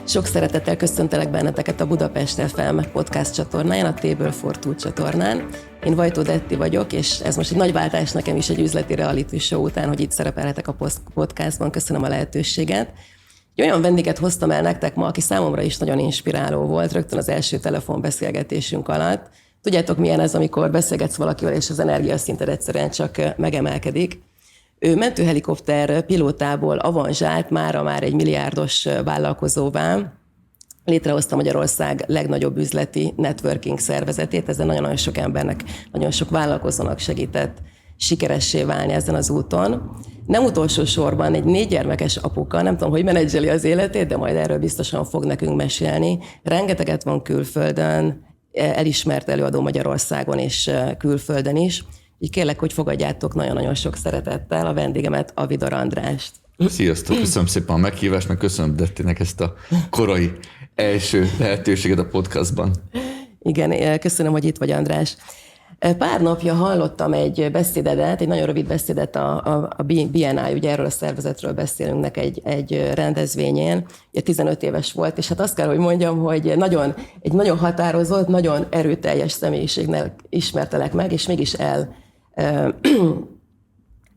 Sok szeretettel köszöntelek benneteket a Budapest FM podcast csatornáján, a Table for Two csatornán. Én Vajtó Detti vagyok, és ez most egy nagy váltás nekem is egy üzleti reality show után, hogy itt szerepelhetek a podcastban. Köszönöm a lehetőséget. Egy olyan vendéget hoztam el nektek ma, aki számomra is nagyon inspiráló volt, rögtön az első telefonbeszélgetésünk alatt. Tudjátok, milyen ez, amikor beszélgetsz valakivel, és az energiaszinted egyszerűen csak megemelkedik. Ő mentőhelikopter pilótából avanzsált már egy milliárdos vállalkozóvá, létrehozta Magyarország legnagyobb üzleti networking szervezetét, ezzel nagyon-nagyon sok embernek, nagyon sok vállalkozónak segített sikeressé válni ezen az úton. Nem utolsó sorban egy 4 gyermekes apuka, nem tudom, hogy menedzseli az életét, de majd erről biztosan fog nekünk mesélni. Rengeteget van külföldön, elismert előadó Magyarországon és külföldön is. Így kérlek, hogy fogadjátok nagyon-nagyon sok szeretettel a vendégemet, Avidor Andrást. Sziasztok, köszönöm szépen a meghívást, meg köszönöm Dettinek ezt a korai első lehetőséget a podcastban. Igen, köszönöm, hogy itt vagy, András. Pár napja hallottam egy beszédedet, egy nagyon rövid beszédet a BNI, ugye erről a szervezetről beszélünk egy rendezvényén, ugye 15 éves volt, és hát azt kell, hogy mondjam, hogy egy nagyon határozott, nagyon erőteljes személyiségnek ismertelek meg, és mégis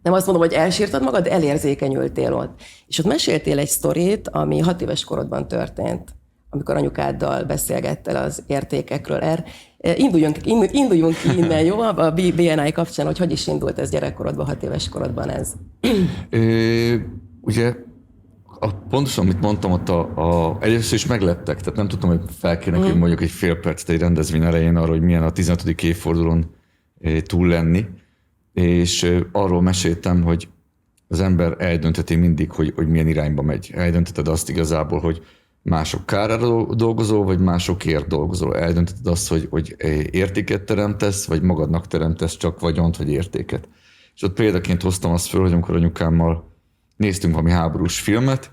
nem azt mondom, hogy elsírtad magad, de elérzékenyültél ott. És ott meséltél egy sztorit, ami 6 éves korodban történt, amikor anyukáddal beszélgettél az értékekről. Induljunk ki innen, jó? A BNI kapcsán, hogy is indult ez gyerekkorodban, 6 éves korodban ez? Ugye, pontosan, amit mondtam, ott először is megleptek, tehát nem tudtam, hogy felkérnek, hogy mondjuk egy fél percet egy rendezvény elején arra, hogy milyen a 15. évfordulón túl lenni, és arról meséltem, hogy az ember eldöntheti mindig, hogy milyen irányba megy. Eldöntheted azt igazából, hogy mások kárára dolgozol, vagy másokért dolgozol. Eldöntheted azt, hogy értéket teremtesz, vagy magadnak teremtesz csak vagyont, vagy értéket. És ott példaként hoztam azt föl, hogy amikor anyukámmal néztünk valami háborús filmet,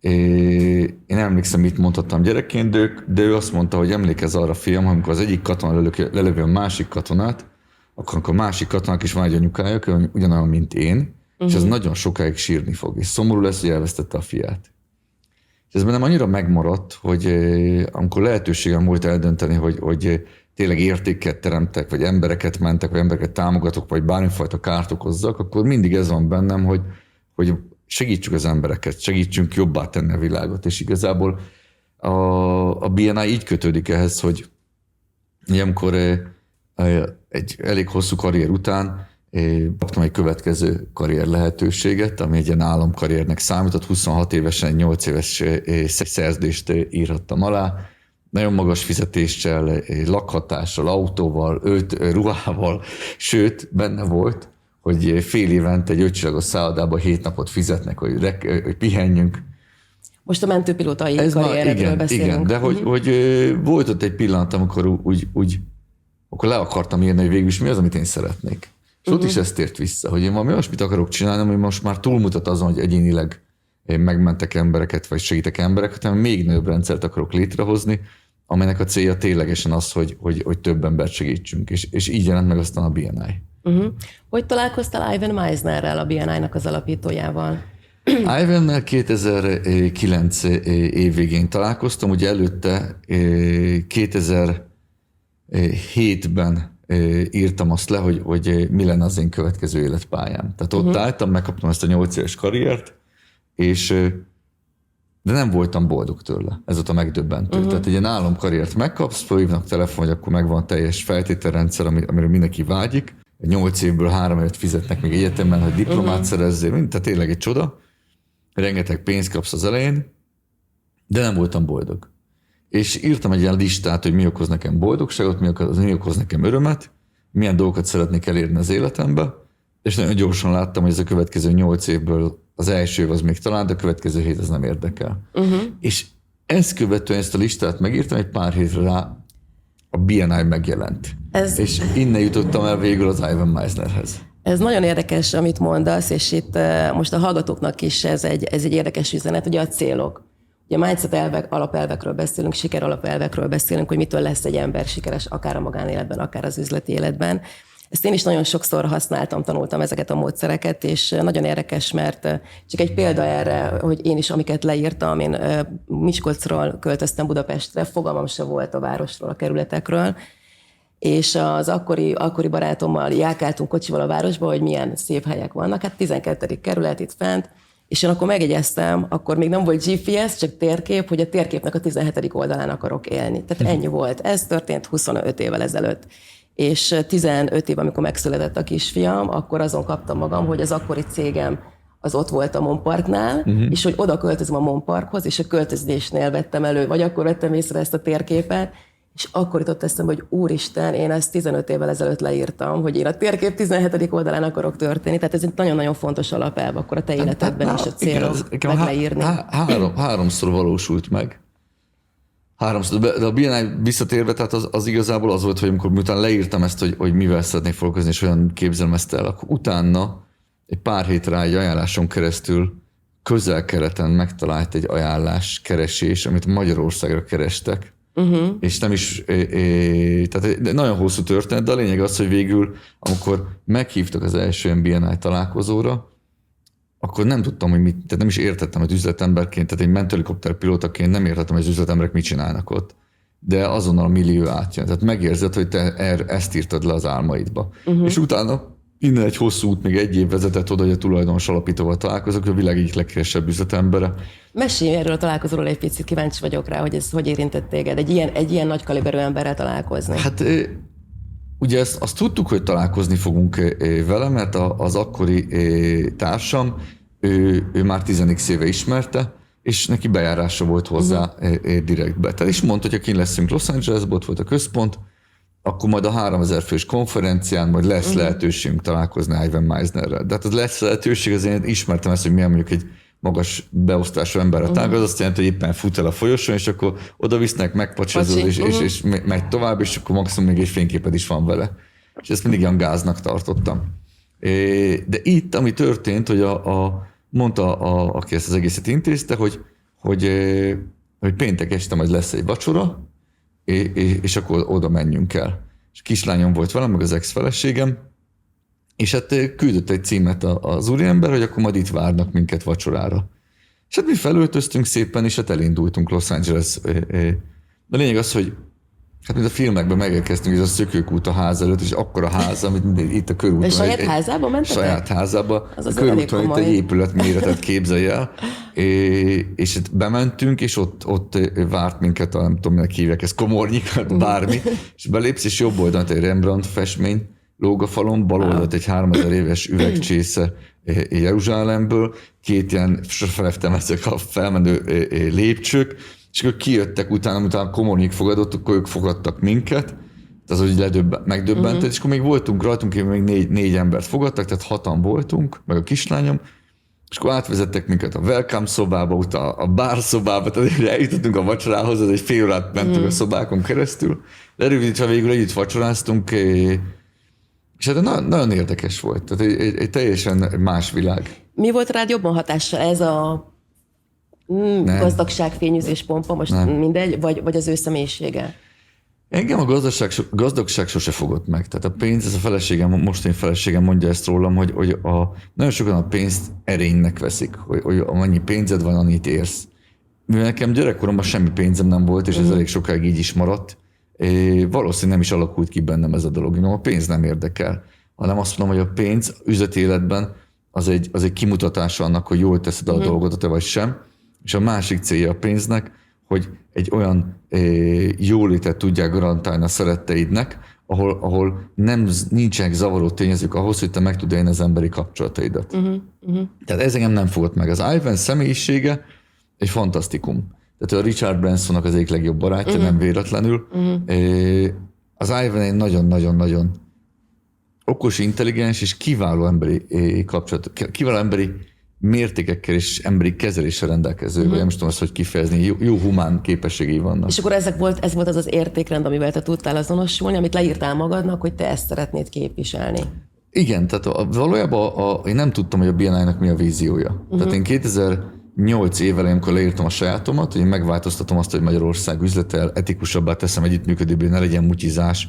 én emlékszem, mit mondhattam gyerekként, de ő azt mondta, hogy emlékezz arra a film, amikor az egyik katona lelövi a másik katonát, akkor a másik katonának is van egy anyukája, ugyanolyan, mint én, és ez nagyon sokáig sírni fog, és szomorú lesz, hogy elvesztette a fiát. És ez bennem annyira megmaradt, hogy amikor lehetőségem volt eldönteni, hogy tényleg értéket teremtek, vagy embereket mentek, vagy embereket támogatok, vagy bármifajta kárt okozzak, akkor mindig ez van bennem, hogy segítsük az embereket, segítsünk jobbá tenni a világot. És igazából a BNI így kötődik ehhez, hogy amikor egy elég hosszú karrier után kaptam egy következő karrier lehetőséget, ami egy ilyen álomkarriernek számított. 26 évesen 8 éves szerződést írhattam alá, nagyon magas fizetéssel, lakhatással, autóval, ruhával, sőt, benne volt, hogy fél évente egy 5 csillagos szállodában 7 napot fizetnek, hogy pihenjünk. Most a mentőpilótai karrieredről beszélünk. Igen, de hogy volt ott egy pillanat, amikor akkor le akartam írni, hogy végül is mi az, amit én szeretnék. És ott is ezt tért vissza, hogy én valami olyasmit akarok csinálni, ami most már túlmutat azon, hogy egyénileg megmentek embereket, vagy segítek embereket, hanem még nagyobb rendszert akarok létrehozni, amelynek a célja ténylegesen az, hogy több embert segítsünk. És így jelent meg aztán a BNI. Hogy találkoztál Ivan Meisnerrel, a BNI-nak az alapítójával? Ivannel 2009 év végén találkoztam, ugye előtte 2007-ben írtam azt le, hogy mi lenne az én következő életpályám. Tehát ott álltam, megkaptam ezt a 8 éves karriert, de nem voltam boldog tőle. Ez volt a megdöbbentő. Tehát egy ilyen álomkarriert megkapsz, fölhívnak telefon, hogy akkor megvan teljes feltételrendszer, amire mindenki vágyik. 8 évből 3 évet fizetnek még egyetemen, hogy diplomát szerezzél, tehát tényleg egy csoda. Rengeteg pénzt kapsz az elején, de nem voltam boldog. És írtam egy ilyen listát, hogy mi okoz nekem boldogságot, mi okoz nekem örömet, milyen dolgokat szeretnék elérni az életembe, és nagyon gyorsan láttam, hogy ez a következő 8 évből az első év az még talán, de a következő 7 az nem érdekel. És ezt követően ezt a listát megírtam, egy pár hétre rá a BNI megjelent. És innen jutottam el végül az Ivan Meisnerhez. Ez nagyon érdekes, amit mondasz, és itt most a hallgatóknak is ez egy érdekes üzenet, ugye a célok. Ugye mindset alapelvekről beszélünk, siker alapelvekről beszélünk, hogy mitől lesz egy ember sikeres, akár a magánéletben, akár az üzleti életben. Ezt én is nagyon sokszor használtam, tanultam ezeket a módszereket, és nagyon érdekes, mert csak egy példa erre, hogy én is, amiket leírtam, én Miskolcról költöztem Budapestre, fogalmam se volt a városról, a kerületekről, és az akkori barátommal járkáltunk kocsival a városba, hogy milyen szép helyek vannak, hát 12. kerület itt fent, és én akkor megjegyeztem, akkor még nem volt GPS, csak térkép, hogy a térképnek a 17. oldalán akarok élni. Tehát ennyi volt. Ez történt 25 évvel ezelőtt. És 15 év, amikor megszületett a kisfiam, akkor azon kaptam magam, hogy az akkori cégem az ott volt a Monparknál, és hogy oda költözöm a Monparkhoz, és a költözésnél vettem elő, vagy akkor vettem észre ezt a térképet, és akkor jutott eszembe, hogy úristen, én ezt 15 évvel ezelőtt leírtam, hogy én a térkép 17. oldalán akarok történni. Tehát ez egy nagyon-nagyon fontos alapelv akkor a te életedben is a célom meg leírni. Háromszor valósult meg. Háromszor. De a BNI visszatérve, tehát az igazából az volt, hogy amikor miután leírtam ezt, hogy mivel szeretnék foglalkozni, és olyan képzelem ezt el, akkor utána egy pár hét rá egy ajánláson keresztül közel-keleten megtalált egy ajánlás keresés, amit Magyarországra kerestek. És nem is, tehát nagyon hosszú történet, de a lényeg az, hogy végül, amikor meghívtak az első BNI találkozóra, akkor nem tudtam, hogy mit, tehát nem is értettem, hogy üzletemberként, tehát egy mentőhelikopterpilótaként nem értettem, hogy az üzletemberek mit csinálnak ott. De azonnal a millió átjön. Tehát megérzed, hogy te ezt írtad le az álmaidba. És utána innen egy hosszú út, még egy év vezetett oda, hogy a tulajdonos alapítóval találkozok, a világ egyik legkeresebb üzletembere. Mesélj erről a találkozóról egy picit, kíváncsi vagyok rá, hogy ez hogy érintett téged, egy ilyen nagy kaliberű emberrel találkozni. Hát ugye azt tudtuk, hogy találkozni fogunk vele, mert az akkori társam, ő már 10 éve ismerte, és neki bejárása volt hozzá direktbe. Tehát is mondta, hogy ha kint leszünk Los Angelesben, ott volt a központ, akkor majd a 3000 fős konferencián majd lesz lehetőségünk találkozni Ivan Meisnerrel. De hát az lesz lehetőség, azért ismertem ezt, hogy milyen mondjuk egy magas beosztású ember a tárgy, az azt jelenti, hogy éppen fut el a folyosón, és akkor oda visznek, megpacsázol, és megy tovább, és akkor maximum még egy fényképed is van vele. És ezt mindig olyan gáznak tartottam. De itt, ami történt, hogy mondta, aki ezt az egészet intézte, hogy péntek este majd lesz egy vacsora, és akkor oda menjünk el. És kislányom volt velem, meg az ex-feleségem, és hát küldött egy címet az úriember, hogy akkor majd itt várnak minket vacsorára. És hát mi felöltöztünk szépen, és hát elindultunk Los Angeles. De lényeg az, hogy hát mint a filmekben megérkeztünk, ez a Szökőkút a ház előtt, és akkora ház, amit itt a körúton. De saját házába mentetek? Saját házába. A körúton itt egy épületméretet képzelj el. És itt bementünk, és ott várt minket, nem tudom, minek hívják, ez Komornyik, bármi, és belépsz, és jobb oldalt egy Rembrandt festmény lóg a falon, bal oldalt egy 3000 éves üvegcsésze Jeruzsálemből, két ilyen feleftem ezek a felmenő lépcsők, és akkor kijöttek utána Komornyik fogadott, akkor ők fogadtak minket, az úgy megdöbbentett, és akkor még voltunk rajtunk, még négy embert fogadtak, tehát 6-an voltunk, meg a kislányom, és akkor átvezettek minket a welcome szobába, utána a bár szobába, tehát eljutottunk a vacsorához, ez egy fél órát mentünk a szobákon keresztül, de rövidítve végül együtt vacsoráztunk, és hát nagyon érdekes volt, tehát egy teljesen más világ. Mi volt rád jobban hatása? Ez a gazdagságfényűzés pompa, most nem. Mindegy, vagy az ő személyisége? Engem a gazdagság sose fogott meg. Tehát a pénz, ez a feleségem, mostani feleségem mondja ezt rólam, hogy nagyon sokan a pénzt erénynek veszik, hogy amennyi pénzed van, annyit érsz. Mivel nekem gyerekkoromban semmi pénzem nem volt, és ez elég sokáig így is maradt, valószínűleg nem is alakult ki bennem ez a dolog. A pénz nem érdekel, hanem azt mondom, hogy a pénz üzleti életben az egy kimutatása annak, hogy jól teszed a dolgodat, vagy sem. És a másik célja a pénznek, hogy egy olyan jólétet tudják garantálni a szeretteidnek, ahol nincsenek zavaró tényezők ahhoz, hogy te meg tud élni az emberi kapcsolataidat. Tehát ez engem nem fogott meg. Az Ivan személyisége egy fantasztikum. Tehát a Richard Bransonnak az egyik legjobb barátja, nem véletlenül. Az Ivan egy nagyon-nagyon-nagyon okos, intelligens és kiváló emberi kapcsolat, kiváló emberi mértékekkel és emberi kezeléssel rendelkező, vagy nem is tudom azt, hogy kifejezni, jó humán képességei vannak. És akkor ez volt az az értékrend, amivel te tudtál azonosulni, amit leírtál magadnak, hogy te ezt szeretnéd képviselni. Igen, tehát valójában én nem tudtam, hogy a BNI-nak mi a víziója. Tehát én 2008 év elején, amikor leírtam a sajátomat, hogy én megváltoztatom azt, hogy Magyarország üzletel, etikusabbá teszem, együttműködőbbé, ne legyen mutyizás,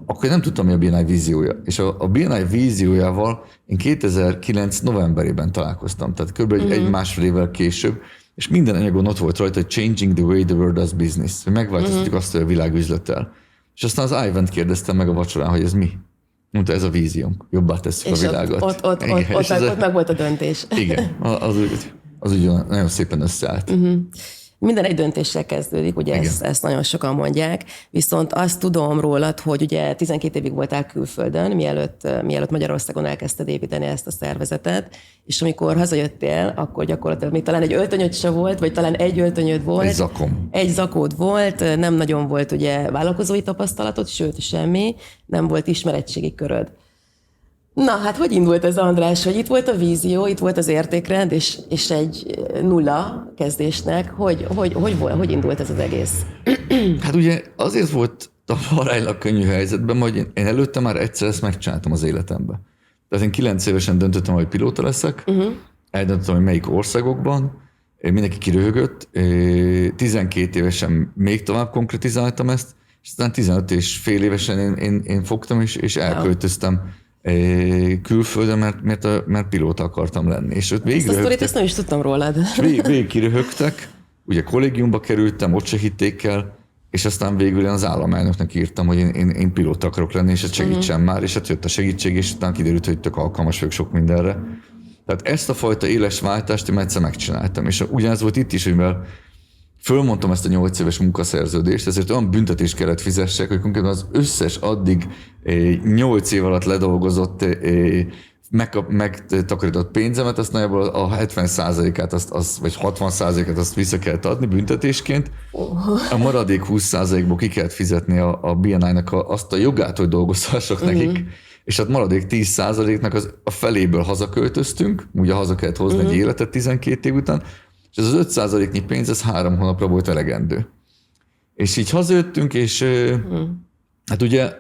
akkor nem tudtam, mi a BNI víziója. És a BNI víziójával én 2009 novemberében találkoztam, tehát kb. Egy másfél évvel később, és minden anyagon ott volt rajta, hogy changing the way the world does business, hogy megváltoztatjuk azt, hogy a világ üzletel. És aztán az Ivan-t kérdeztem meg a vacsorán, hogy ez mi? Mondta, ez a víziónk, jobbá tesszük a világot. Ott meg volt a döntés. Igen, az úgy nagyon szépen összeállt. Minden egy döntéssel kezdődik, ugye ezt nagyon sokan mondják, viszont azt tudom rólad, hogy ugye 12 évig voltál külföldön, mielőtt Magyarországon elkezdted építeni ezt a szervezetet, és amikor hazajöttél, akkor gyakorlatilag még talán egy öltönyöd se volt, vagy talán egy öltönyöd volt. Egy zakom. Egy zakód volt, nem nagyon volt ugye vállalkozói tapasztalatod, sőt semmi, nem volt ismeretségi köröd. Na, hát hogy indult ez, András, hogy itt volt a vízió, itt volt az értékrend, és egy nulla kezdésnek, hogy indult ez az egész? Hát ugye azért volt aránylag könnyű helyzetben, hogy én előtte már egyszer ezt megcsináltam az életemben. Tehát én 9 évesen döntöttem, hogy pilóta leszek, eldöntöttem, hogy melyik országokban, mindenki kiröhögött, 12 évesen még tovább konkretizáltam ezt, és aztán 15 és fél évesen én fogtam és elköltöztem külföldön, mert pilóta akartam lenni. És ott ezt a sztorit ezt nem is tudtam rólad. Végig kiröhögtek, ugye kollégiumba kerültem, ott se hitték el, és aztán végül én az államelnöknek írtam, hogy én pilóta akarok lenni, és ezt segítsen már, és hát jött a segítség, és utána kiderült, hogy tök alkalmas vagyok sok mindenre. Tehát ezt a fajta éles váltást én egyszer megcsináltam, és ugyanez volt itt is, hogy mivel fölmondtam ezt a 8 éves munkaszerződést, ezért olyan büntetést kellett fizessek, hogy konkrétan az összes addig 8 év alatt ledolgozott, megtakarított pénzemet, azt nagyjából a 70%-át vagy 60%-át azt vissza kellett adni büntetésként. A maradék 20%-ból ki kellett fizetni a BNI-nak azt a jogát, hogy dolgozhassak nekik, és hát maradék 10%-nak a feléből hazaköltöztünk, ugye haza kellett hozni egy életet 12 év után, és ez az 5%-nyi pénz, ez 3 hónapra volt elegendő. És így hazajöttünk, és hát ugye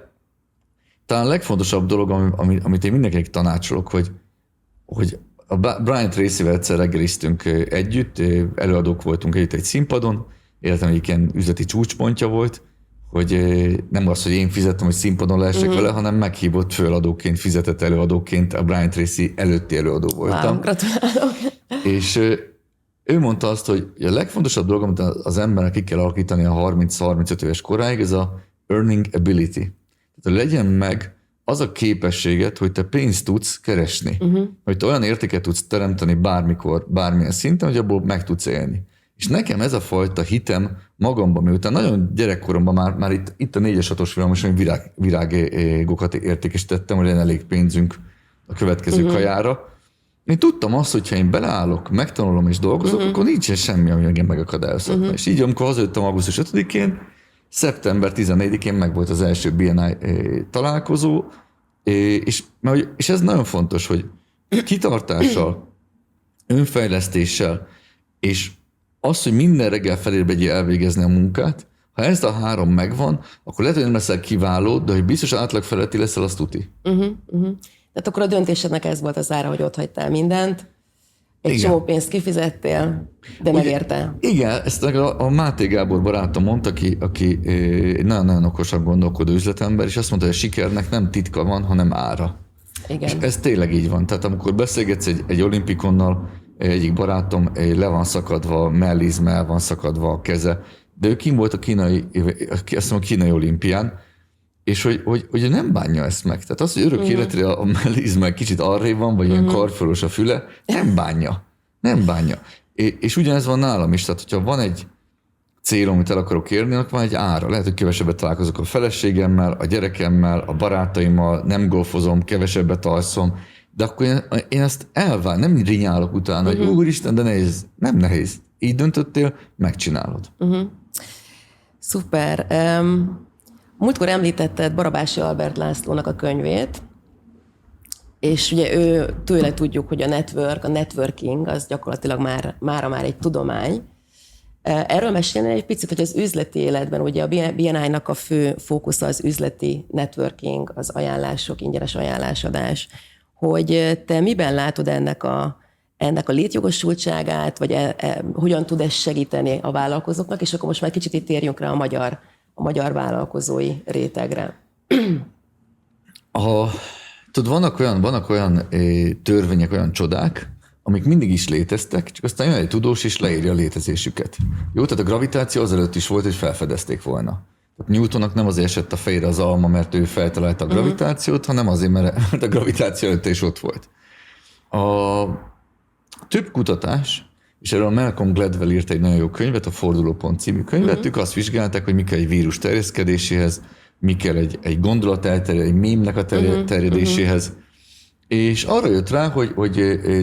talán a legfontosabb dolog, amit én mindenkinek tanácsolok, hogy a Brian Tracy-vel egyszer reggeliztünk együtt, előadók voltunk együtt egy színpadon, életem egyik ilyen üzleti csúcspontja volt, hogy nem az, hogy én fizettem, hogy színpadon lehessek vele, hanem meghívott főadóként, fizetett előadóként, a Brian Tracy előtti előadó voltam. Wow, gratulálok! És ő mondta azt, hogy a legfontosabb dolog, amit az embernek ki kell alakítani a 30-35 éves koráig, ez a earning ability. Tehát legyen meg az a képességed, hogy te pénzt tudsz keresni. Hogy te olyan értéket tudsz teremteni bármikor, bármilyen szinten, hogy abból meg tudsz élni. És nekem ez a fajta hitem magamban, miután nagyon gyerekkoromban már itt a 4-es 6-os villamoson virágokat értékesítettem, hogy legyen elég pénzünk a következő kajára. Én tudtam azt, hogy ha én beleállok, megtanulom és dolgozok, akkor nincsen semmi, ami engem megakadályozhatna. És így, amikor hazajöttem augusztus 5-én, szeptember 14-én meg volt az első BNI találkozó, és ez nagyon fontos, hogy kitartással, önfejlesztéssel, és az, hogy minden reggel felébredj elvégezni a munkát, ha ez a 3 megvan, akkor lehet, hogy nem leszel kiváló, de hogy biztos átlag feletti leszel, azt tuti. Tehát akkor a döntésednek ez volt az ára, hogy ott hagytál mindent, egy csomó pénzt kifizettél, de megérte. Igen, ezt a Máté Gábor barátom mondta, aki egy nagyon-nagyon okosan gondolkodó üzletember, és azt mondta, hogy a sikernek nem titka van, hanem ára. Igen. És ez tényleg így van. Tehát amikor beszélgetsz egy olimpikonnal, egyik barátom le van szakadva, mellizme el van szakadva a keze, de ő kim volt a kínai olimpián, és hogy nem bánja ezt meg. Tehát az, hogy örök életre a mellizme kicsit arrébb van, vagy ilyen karfölös a füle, nem bánja. Nem bánja. És ugyanez van nálam is. Tehát, hogyha van egy célom, amit el akarok érni, akkor van egy ára. Lehet, hogy kevesebbet találkozok a feleségemmel, a gyerekemmel, a barátaimmal, nem golfozom, kevesebbet alszom, de akkor én ezt elvár, nem rinyálok utána, hogy úristen, de nehéz. Nem nehéz. Így döntöttél, megcsinálod. Szuper. Múltkor említetted Barabási Albert Lászlónak a könyvét, és ugye tőle tudjuk, hogy a networking, az gyakorlatilag már egy tudomány. Erről mesélnél egy picit, hogy az üzleti életben, ugye a BNI-nak a fő fókusza az üzleti networking, az ajánlások, ingyenes ajánlásadás, hogy te miben látod ennek a létjogosultságát, vagy hogyan tud ez segíteni a vállalkozóknak, és akkor most már kicsit itt térjünk rá a magyar vállalkozói rétegre. Tudod, vannak olyan törvények, olyan csodák, amik mindig is léteztek, csak aztán jön egy tudós és leírja a létezésüket. Jó, tehát a gravitáció azelőtt is volt, hogy felfedezték volna. Tehát Newtonnak nem azért esett a fejére az alma, mert ő feltalálta a gravitációt, hanem azért, mert a gravitáció előtt is ott volt. A több kutatás, és erről Malcolm Gladwell írt egy nagyon jó könyvet, a Fordulópont című könyvet, ők azt vizsgálták, hogy mi kell egy vírus terjeszkedéséhez, mi kell egy gondolat elterjedéséhez, egy mémnek a terjedéséhez, és arra jött rá, hogy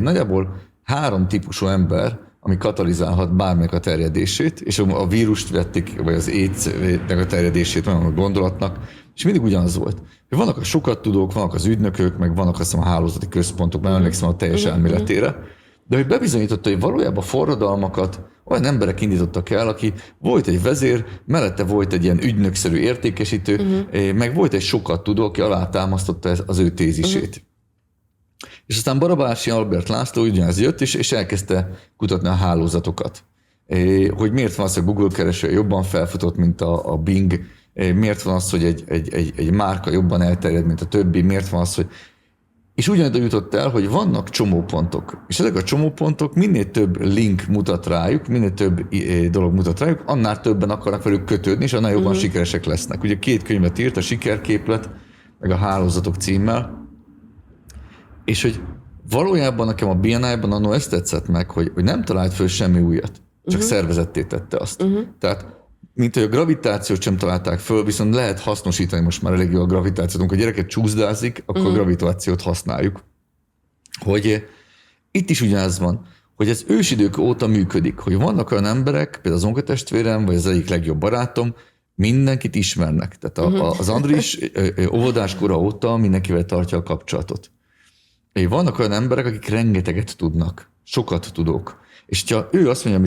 nagyjából 3 típusú ember, ami katalizálhat bármelyik a terjedését, és a vírust vették, vagy az AIDS-nek a terjedését, vagy a gondolatnak, és mindig ugyanaz volt. Vannak a sokat tudók, vannak az ügynökök, meg vannak azt hiszem a hálózati központok, mert emlékszem a teljes elméletére, de hogy bebizonyította, hogy valójában forradalmakat olyan emberek indítottak el, aki volt egy vezér, mellette volt egy ilyen ügynökszerű értékesítő, meg volt egy sokat tudó, aki alátámasztotta az ő tézisét. És aztán Barabási Albert László ugyanez jött, és elkezdte kutatni a hálózatokat. Hogy miért van az, hogy Google kereső jobban felfutott, mint a Bing, miért van az, hogy egy márka jobban elterjed, mint a többi, miért van az, hogy... És ugyanúgy jutott el, hogy vannak csomópontok. És ezek a csomópontok minél több link mutat rájuk, minél több dolog mutat rájuk, annál többen akarnak velük kötődni, és annál jobban sikeresek lesznek. Ugye 2 könyvet írt, a Sikerképlet, meg a Hálózatok címmel. És hogy valójában nekem a BNI-ban annól ezt tetszett meg, hogy nem talált föl semmi újat, csak szervezetté tette azt. Tehát, mint hogy a gravitációt sem találták föl, viszont lehet hasznosítani most már elég jó a gravitációt. Amikor a gyereket csúszdázik, akkor a gravitációt használjuk. Hogy itt is ugyanaz van, hogy ez ősidők óta működik, hogy vannak olyan emberek, például az unokatestvérem, vagy az egyik legjobb barátom, mindenkit ismernek. Tehát az Andris óvodáskora óta mindenkivel tartja a kapcsolatot. Vannak olyan emberek, akik rengeteget tudnak, sokat tudók. És ha ő azt mondja,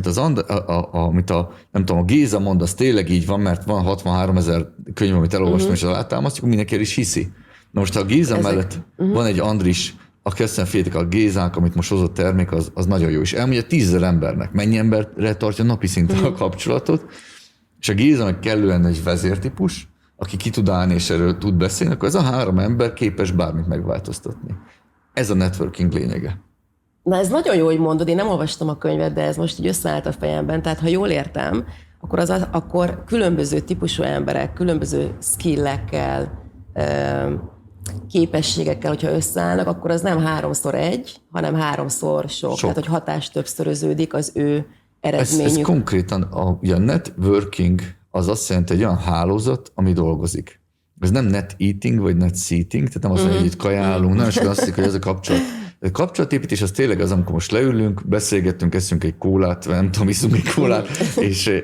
amit a Géza mond, az tényleg így van, mert van 63 000 könyv, amit elolvastam, és alátámasztjuk, mindenki el is hiszi. Na most, ha a Géza mellett van egy Andris, aki azt mondja, a Gézánk, amit most hozott termék, az nagyon jó. És elmondja 10 000 embernek, mennyi emberre tartja napi szinten a kapcsolatot, és a Géza meg kellően egy vezértípus, aki ki tud állni és erről tud beszélni, akkor ez a 3 ember képes bármit megváltoztatni. Ez a networking lényege. Na ez nagyon jó, hogy mondod, én nem olvastam a könyvet, de ez most így összeállt a fejemben, tehát ha jól értem, akkor különböző típusú emberek, különböző skillekkel, képességekkel, hogyha összeállnak, akkor az nem 3x1, hanem 3-szor sok. Tehát, hogy hatás többszöröződik az ő eredményük. Ez konkrétan a networking az azt jelenti, hogy olyan hálózat, ami dolgozik. Ez nem net eating, vagy net seating, tehát nem azt mondja, hogy itt kajálunk, nagyon sokan azt hiszik, hogy ez a kapcsolat. A kapcsolatépítés az tényleg az, amikor most leülünk, beszélgettünk, eszünk egy kólát, vagy nem tudom, iszunk egy kólát, és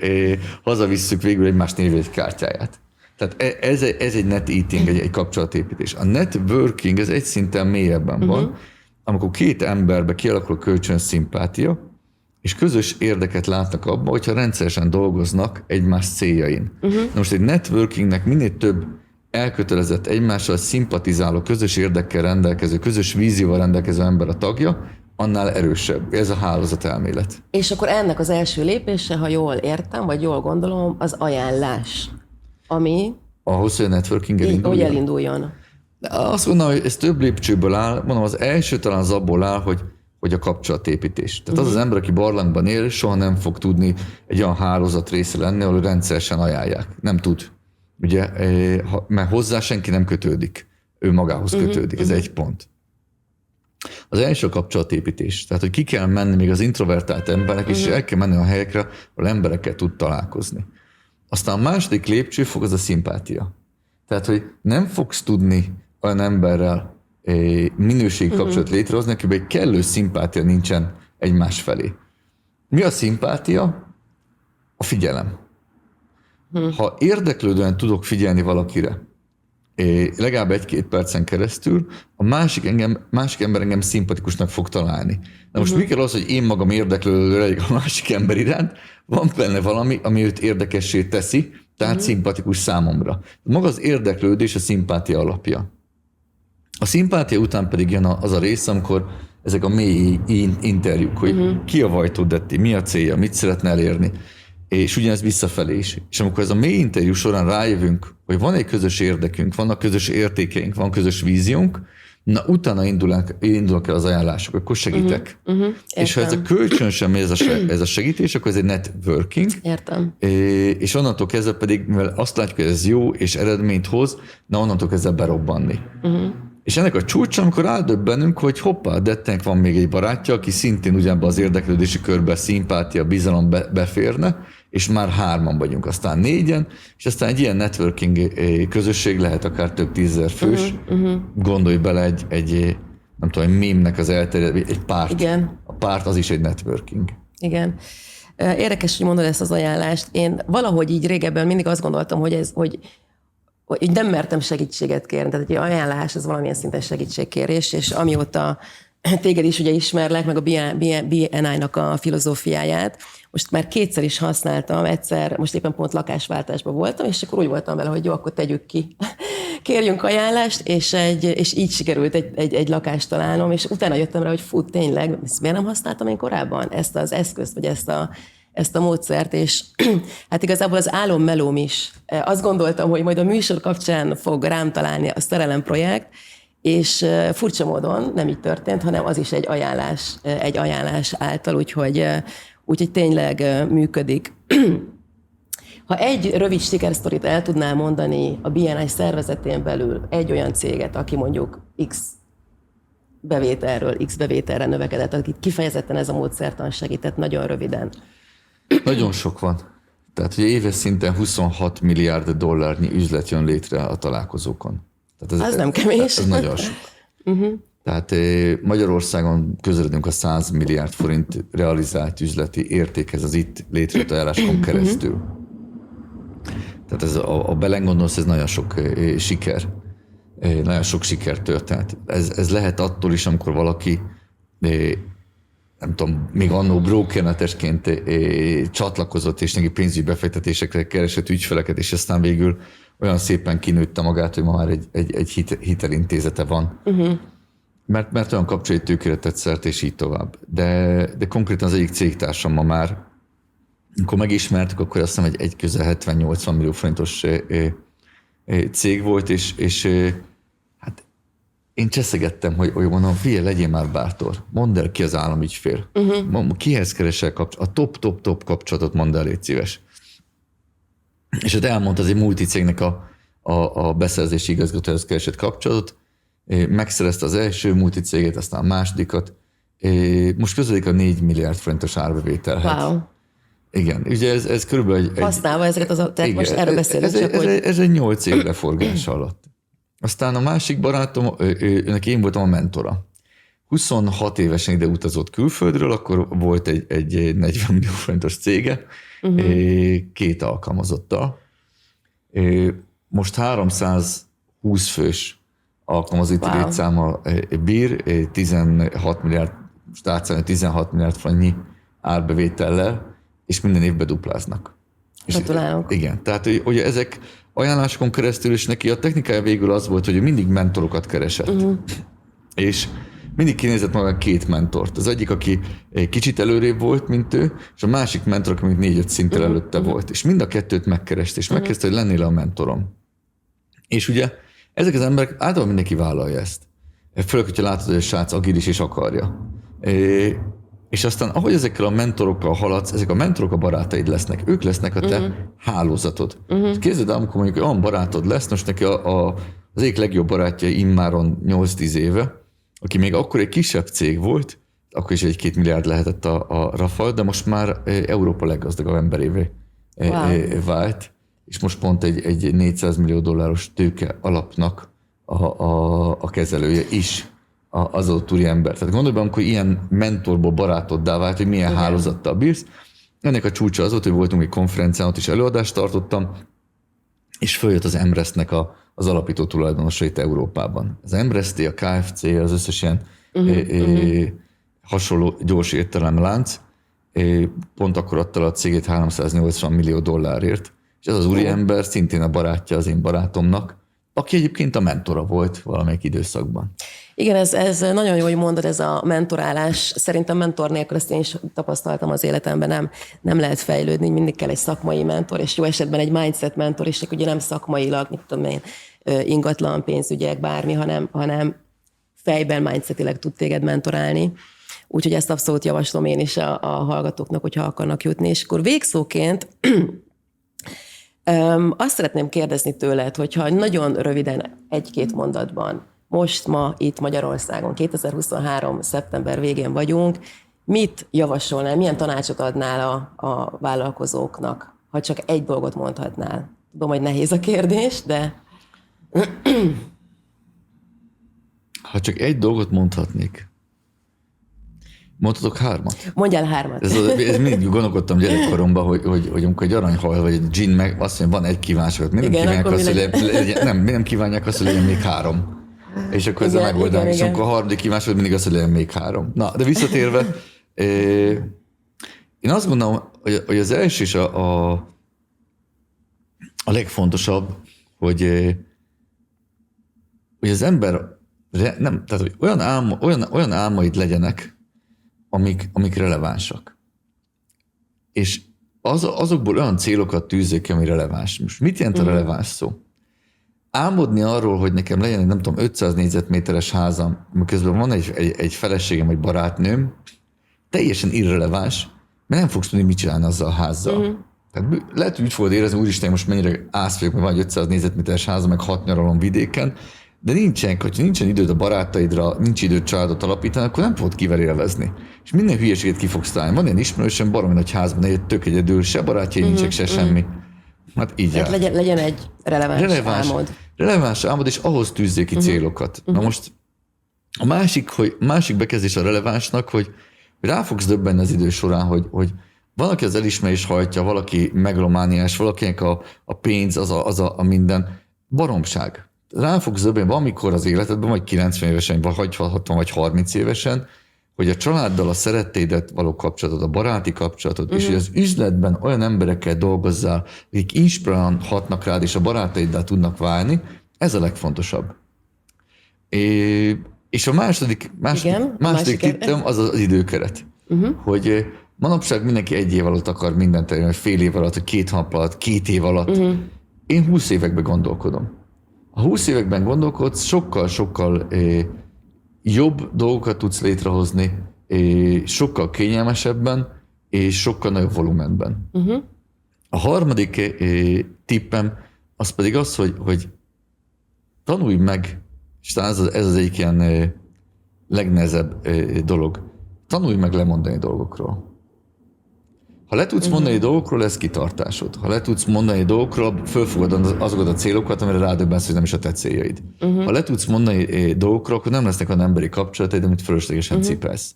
hazavisszük végül egymás névjegykártyáját. Tehát ez egy net eating, egy kapcsolatépítés. A networking, ez egy szinten mélyebben van, amikor 2 emberbe kialakul a kölcsönös szimpátia, és közös érdeket látnak abban, hogyha rendszeresen dolgoznak egymás céljain. Na most egy networkingnek minél több elkötelezett, egymással szimpatizáló, közös érdekkel rendelkező, közös vízióval rendelkező ember a tagja, annál erősebb. Ez a hálózatelmélet. És akkor ennek az első lépése, ha jól értem, vagy jól gondolom, az ajánlás, ami... Ahhoz, hogy a networking elinduljon. Hogy elinduljon. Azt mondom, hogy ez több lépcsőből áll. Mondom, az első talán az abból áll, hogy a kapcsolatépítés. Tehát az ember, aki barlangban él, soha nem fog tudni egy olyan hálózat része lenni, ahol rendszeresen ajánlják. Nem tud. Ugye, mert hozzá senki nem kötődik. Ő magához kötődik. Ez egy pont. Az első a kapcsolatépítés. Tehát, hogy ki kell menni még az introvertált embernek, és el kell menni a helyekre, ahol emberekkel tud találkozni. Aztán a második lépcsőfok az a szimpátia. Tehát, hogy nem fogsz tudni olyan emberrel minőségi kapcsolat létrehozni, akiben egy kellő szimpátia nincsen egymás felé. Mi a szimpátia? A figyelem. Ha érdeklődően tudok figyelni valakire, legalább 1-2 percen keresztül, a másik ember engem szimpatikusnak fog találni. Na most mi kell az, hogy én magam érdeklődő legyek a másik ember iránt, van benne valami, ami őt érdekessé teszi, tehát szimpatikus számomra. Maga az érdeklődés a szimpátia alapja. A szimpátia után pedig jön az a rész, amikor ezek a mély interjúk, hogy ki a Vajtó Detti, mi a célja, mit szeretne elérni. és ugyanez visszafelé is. És amikor ez a mély interjú során rájövünk, hogy van egy közös érdekünk, vannak közös értékeink, van közös víziónk, na utána indulnak el az ajánlások, akkor segítek. És ha ez a kölcsönösen megy ez a segítés, akkor ez egy networking. Értem. És onnantól kezdve pedig, mivel azt látjuk, hogy ez jó és eredményt hoz, na onnantól kezdve berobbanni. És ennek a csúcsa, amikor rádöbbenünk, hogy hoppá, Dettenek van még egy barátja, aki szintén ugyanabban az érdeklődési körben szimpátia, bizalom beférne, és már 3-an vagyunk, aztán 4-en, és aztán egy ilyen networking közösség lehet akár több 10,000 fős. Gondolj bele egy nem tudom, egy meme-nek az egy párt. Igen. A párt az is egy networking. Igen. Érdekes, hogy mondod ezt az ajánlást. Én valahogy így régebben mindig azt gondoltam, hogy nem mertem segítséget kérni. Tehát egy ajánlás, ez valamilyen szinten segítségkérés, és amióta téged is ugye ismerlek, meg a BNI-nak a filozófiáját, most már 2-szer is használtam, egyszer, most éppen pont lakásváltásban voltam, és akkor úgy voltam vele, hogy jó, akkor tegyük ki. Kérjünk ajánlást, és így sikerült egy lakást találnom, és utána jöttem rá, hogy fú, tényleg, ezt miért nem használtam én korábban? Ezt az eszközt, vagy ezt a módszert, és hát igazából az álommelóm is. Azt gondoltam, hogy majd a műsor kapcsán fog rám találni a Szerelem projekt, és furcsa módon nem így történt, hanem az is egy ajánlás által, úgyhogy tényleg működik. Ha egy rövid sikersztorit el tudnál mondani a BNI szervezetén belül egy olyan céget, aki mondjuk X bevételre növekedett, akit kifejezetten ez a módszertan segített, nagyon röviden. Nagyon sok van. Tehát, hogy éves szinten 26 milliárd dollárnyi üzlet jön létre a találkozókon. Tehát az nem kevés. Ez nagyon sok. Tehát Magyarországon közeledünk a 100 milliárd forint realizált üzleti értékhez az itt létrejött ajánláskon keresztül. Tehát ez a belengondolsz, ez nagyon sok siker. Nagyon sok sikertörténet. Ez lehet attól is, amikor valaki nem tudom, még annó brokernetesként csatlakozott, és neki pénzügyi befektetésekre keresett ügyfeleket, és aztán végül olyan szépen kinőtte magát, hogy ma már egy hitelintézete van. Mert olyan kapcsolati tőkére tett szert, és így tovább. De konkrétan az egyik cégtársam ma már, amikor megismertük, akkor azt hiszem egy közel 70-80 millió forintos cég volt, és hát én cseszegettem, hogy mondom, figyelj, legyél már bátor, mondd el, ki az államügyfél. Kihez keresel kapcsolatot? A top kapcsolatot mondd el, légy szíves. És hát elmondta, az egy multicégnek a beszerzési igazgatóhoz keresett kapcsolatot, megszerezte az első multicéget, aztán a másodikat. Most közödik a 4 milliárd forintos árbevételhez. Wow. Igen, ugye ez körülbelül egy... Használva ezeket tehát most erről beszélünk ez egy 8 év leforgása alatt. Aztán a másik barátom, őnek én voltam a mentora. 26 évesen ide utazott külföldről, akkor volt egy 40 millió forintos cége, 2 alkalmazottal. Most 320 fős alkalmazotti létszáma bír, 16 milliárd forintnyi árbevétellel, és minden évben dupláznak. Gratulálok. Igen, tehát ugye ezek ajánlásokon keresztül, és neki a technikája végül az volt, hogy mindig mentorokat keresett. És mindig kinézett maga 2 mentort. Az egyik, aki kicsit előrébb volt, mint ő, és a másik mentor, aki még 4-5 szinttel előtte volt. És mind a 2-t megkereste, és megkezdte, hogy lennél a mentorom. És ugye ezek az emberek, általában mindenki vállalja ezt. Főleg, hogyha látod, hogy a srác agilis és akarja. És aztán, ahogy ezekkel a mentorokkal haladsz, ezek a mentorok a barátaid lesznek. Ők lesznek a te hálózatod. És képzeld el, amikor mondjuk olyan barátod lesz, most neki az egyik legjobb barátja immáron 8-10 éve, aki még akkor egy kisebb cég volt, akkor is 1-2 milliárd lehetett a Rafael, de most már Európa leggazdagabb emberévé vált, és most pont egy 400 millió dolláros tőke alapnak a kezelője is az adott úriember. Tehát gondolj be, amikor ilyen mentorból barátoddá vált, hogy milyen hálózattal bírsz. Ennek a csúcsa az volt, hogy voltunk egy konferencián, ott is előadást tartottam, és följött az Embrestnek az alapító tulajdonosait Európában. Az Embrest, a KFC, az összes ilyen hasonló gyors étteremlánc, pont akkor adta a cégét 380 millió dollárért, és ez az úriember szintén a barátja az én barátomnak, aki egyébként a mentora volt valamelyik időszakban. Igen, ez nagyon jó, hogy mondod, ez a mentorálás. Szerintem mentor nélkül, ezt én is tapasztaltam az életemben, nem lehet fejlődni, mindig kell egy szakmai mentor, és jó esetben egy mindset mentor, és ugye nem szakmailag, mit tudom én, ingatlan, pénzügyek, bármi, hanem fejben, mindsetileg tud téged mentorálni. Úgyhogy ezt abszolút javaslom én is a hallgatóknak, hogyha akarnak jutni. És akkor végszóként azt szeretném kérdezni tőled, hogyha nagyon röviden, egy-két mondatban, most ma itt Magyarországon, 2023. szeptember végén vagyunk, mit javasolnál, milyen tanácsot adnál a vállalkozóknak, ha csak egy dolgot mondhatnál? Tudom, hogy nehéz a kérdés, de... Ha csak egy dolgot mondhatnék, mondhatok 3? Mondjál 3. Ez mindig gondolkodtam gyerekkoromban, hogy amikor egy aranyhal vagy egy gin meg azt mondja, van egy kívánság, nem kívánják azt, hogy nem kívánják azt, hogy legyen még 3. És akkor ez a megoldás. És akkor a harmadik kívánság mindig az, hogy legyen még 3. Na, de visszatérve, én azt gondolom, hogy az első is a legfontosabb, hogy az ember nem, tehát hogy olyan álmaid legyenek, amik relevánsak. És azokból olyan célokat tűzzék ki, ami releváns. Most mit jelent a releváns szó? Álmodni arról, hogy nekem legyen egy, nem tudom, 500 négyzetméteres házam, miközben van egy feleségem, vagy barátnőm, teljesen irreleváns, mert nem fogsz tudni, mit csinálni azzal a házzal. Tehát lehet, hogy úgy fogod érezni, úristen, most mennyire ász vagyok, mert van egy 500 négyzetméteres házam, meg 6 nyaralom vidéken, de hogyha nincsen időd a barátaidra, nincs időd családot alapítani, akkor nem fogod kivel élvezni. És minden hülyeséget ki fogsz találni. Van ilyen ismerősöm, baromi nagy házban, egy tök egyedül, se barátjai nincsek, se semmi. Hát így legyen egy releváns álmod. Releváns álmod, és ahhoz tűzzék ki célokat. Na most a másik bekezdés a relevánsnak, hogy rá fogsz döbbenni az idő során, hogy valaki az elismerés hajtja, valaki megalomániás, valakinek a pénz, az a minden baromság. Rá fogsz döbbenni valamikor az életedben, vagy 90 évesen, vagy 60, vagy 30 évesen, hogy a családdal, a szeretteidet való kapcsolatod, a baráti kapcsolatod, és hogy az üzletben olyan emberekkel dolgozzál, akik inspirálóan hatnak rád, és a barátaiddal tudnak válni, ez a legfontosabb. És a második tippem az az időkeret. Hogy manapság mindenki 1 év alatt akar mindent elérni, fél év alatt, 2 hónap alatt, 2 év alatt. Én 20 években gondolkodom. Ha 20 években gondolkodsz, sokkal jobb dolgokat tudsz létrehozni, sokkal kényelmesebben, és sokkal nagyobb volumenben. A harmadik tippem az pedig az, hogy tanulj meg, és talán ez az egyik ilyen legnehezebb dolog, tanulj meg lemondani dolgokról. Ha le tudsz mondani dolgokról, lesz kitartásod. Ha le tudsz mondani dolgokról, fölfogod azokat a célokat, amire rádöbbensz, hogy nem is a te céljaid. Ha le tudsz mondani dolgokról, akkor nem lesznek olyan emberi kapcsolataid, amit fölöslegesen cipelsz.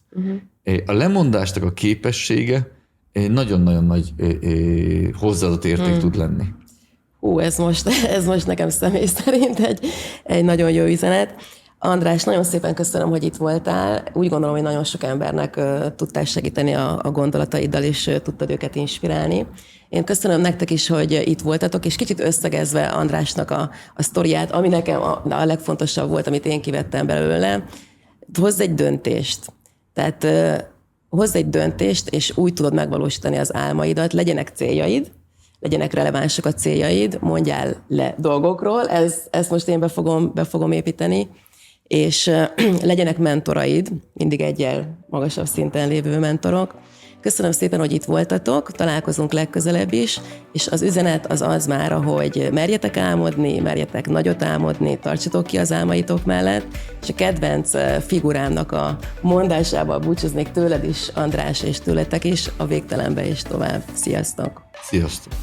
A lemondásnak a képessége nagyon-nagyon nagy hozzáadott érték tud lenni. Ez most nekem személy szerint egy nagyon jó üzenet. András, nagyon szépen köszönöm, hogy itt voltál. Úgy gondolom, hogy nagyon sok embernek tudtál segíteni a gondolataiddal, és tudtad őket inspirálni. Én köszönöm nektek is, hogy itt voltatok, és kicsit összegezve Andrásnak a sztoriát, ami nekem a legfontosabb volt, amit én kivettem belőle, hozz egy döntést. Tehát hozz egy döntést, és úgy tudod megvalósítani az álmaidat, legyenek céljaid, legyenek relevánsak a céljaid, mondjál le dolgokról, ezt most én be fogom építeni, és legyenek mentoraid, mindig egyel magasabb szinten lévő mentorok. Köszönöm szépen, hogy itt voltatok, találkozunk legközelebb is, és az üzenet az már, hogy merjetek álmodni, merjetek nagyot álmodni, tartsatok ki az álmaitok mellett, és a kedvenc figurámnak a mondásával búcsúznék tőled is, András, és tőletek is, a végtelenbe és tovább. Sziasztok! Sziasztok!